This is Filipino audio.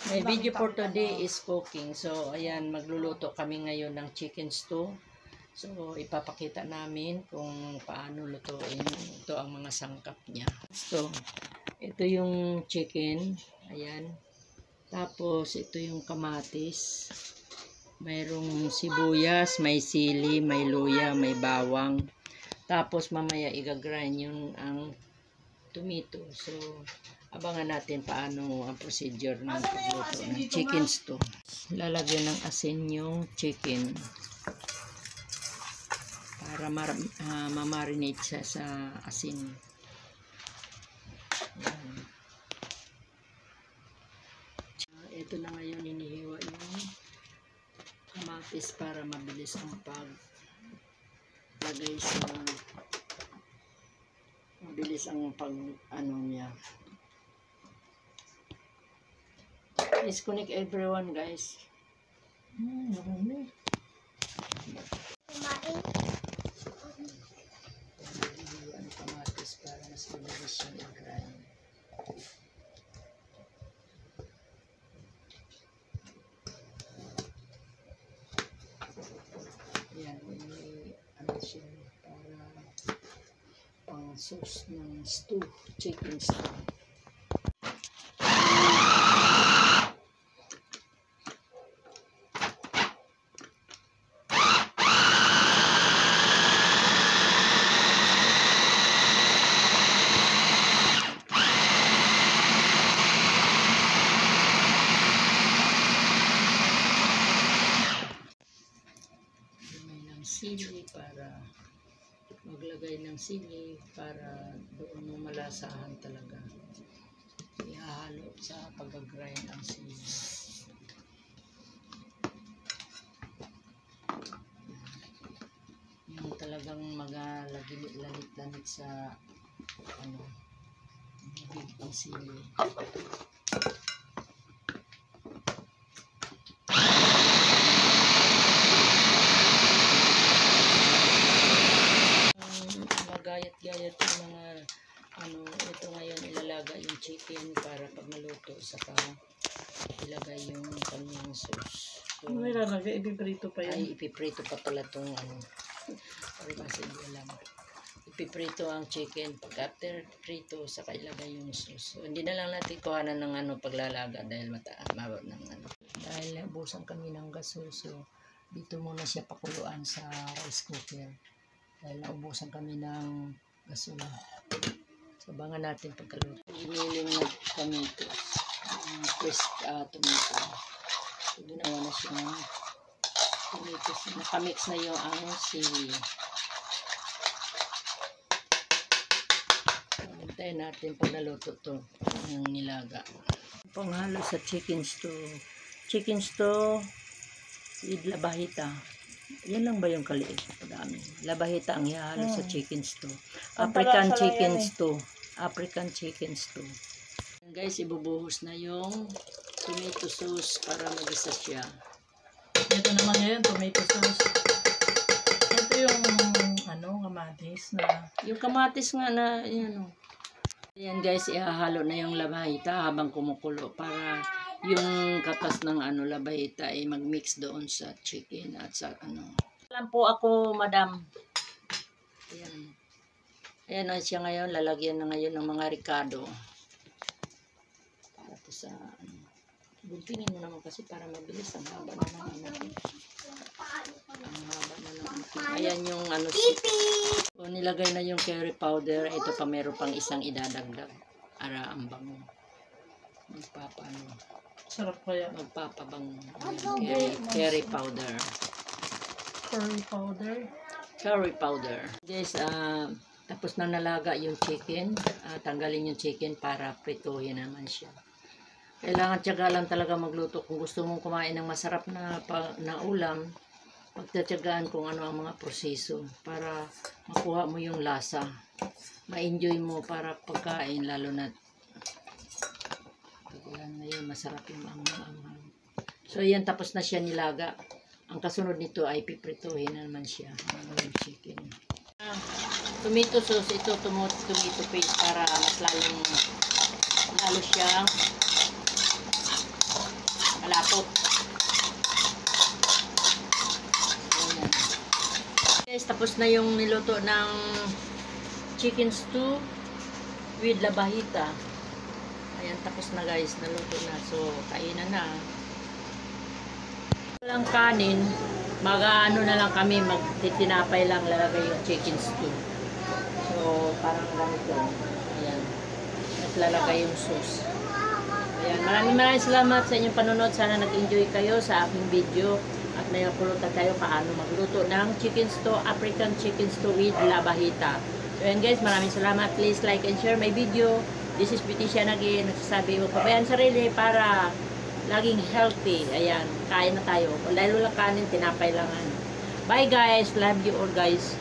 My video for today is cooking. So, ayan, magluluto kami ngayon ng chicken stew. So, ipapakita namin kung paano lutuin. Ito ang mga sangkap niya. So, ito yung chicken. Ayan. Tapos, ito yung kamatis. Mayroong sibuyas, may sili, may luya, may bawang. Tapos, mamaya igagrind yun ang tomato. So, abangan natin paano ang procedure ng pagluto ng chicken stew. Lalagyan ng asin yung chicken para ma-marinate siya sa asin. Ito na ngayon, inihiwa yung kamatis para mabilis ang paglagay sa mabilis ang niya. Please connect everyone, guys. Marami. Ang kamatis para mas mabilis yung i-grind. Yan, ano siya para pang sauce ng stew, chicken stew. Sili para maglagay ng sili para doon mo malasahan talaga. Ihahalo sa pag-grind ang sili. Yung talagang magalagit-lanit sa bibig ang sili. Gayat yung mga ito ngayon ilalaga yung chicken para pag naluto saka ilagay yung kanyang sauce. So, may lalagay, ipiprito pa yan. Ay, ipiprito pa pala itong para kasi hindi alam. Ipiprito ang chicken pag after prito saka ilagay yung sauce. So, hindi na lang natin kuhanan ng paglalaga dahil mababa ng Dahil ubusan kami ng gaso, so dito muna siya pakuluan sa rice cooker. Dahil naubusan kami ng gasula. So, abangan natin pagkaluto. Giniling na tomato. Crisp tomato. So, ginawa na siya ng tomato. Nakamix na yung ang sili. So, hintayin natin pag naluto ito. Yung nilaga. Panghalo sa chicken stew. Chicken stew with labahita. Yan lang ba yung kaliit? Padami. Labahita ang ihalo sa chicken stew. African chicken stew. African chicken stew. Guys, ibubuhos na yung tomato sauce para mag-isa siya. Ito naman ngayon, tomato sauce. Ito yung kamatis na... Yung kamatis nga na, Ayan guys, ihahalo na yung labahita habang kumukulo para yung katas ng labahita ay mag-mix doon sa chicken at sa Alam po ako, madam. Ayan. Ayan na siya ngayon. Lalagyan na ngayon ng mga ricado. Para to sa guntingin mo naman kasi para mabilis. Ang haba na ng Ang haba na ng Ayan yung So, nilagay na yung curry powder. Ito pa meron pang isang idadagdag. Para ang bango. Sarap kaya. Magpapabango. Curry powder. Curry powder. Curry powder. Guys, tapos na nalaga yung chicken. Tanggalin yung chicken para prituhin naman siya. Kailangan tiyaga lang talaga magluto. Kung gusto mong kumain ng masarap na ulam, pagtatyagaan kung ano ang mga proseso para makuha mo yung lasa. Ma-enjoy mo para pagkain, lalo na yan ngayon, masarap yung anghang. So, yan, tapos na siya nilaga. Ang kasunod nito ay piprituhin na naman siya. Yung chicken. Tomato sauce, ito tomato paste para mas lalo siyang tapos na yung niluto ng chicken stew with labahita. Ayan, tapos na guys, naluto na. So, kainan na. Walang kanin, mag-ano na lang kami, magtitinapay lang, lalagay yung chicken stew. So, parang ganito. Ayan. At lalagay yung sauce. Ayan. Maraming salamat sa inyong panonood. Sana nag-enjoy kayo sa aking video. At napulutan kayo paano magluto ng chicken stew, African chicken stew with labahita. So, ayan guys, maraming salamat. Please like and share my video. This is Beautician again. Nagsasabi, huwag pabayaan sarili para laging healthy. Ayan, kain na tayo. Dahil walang kanin, tinapay lang. Bye guys. Love you all guys.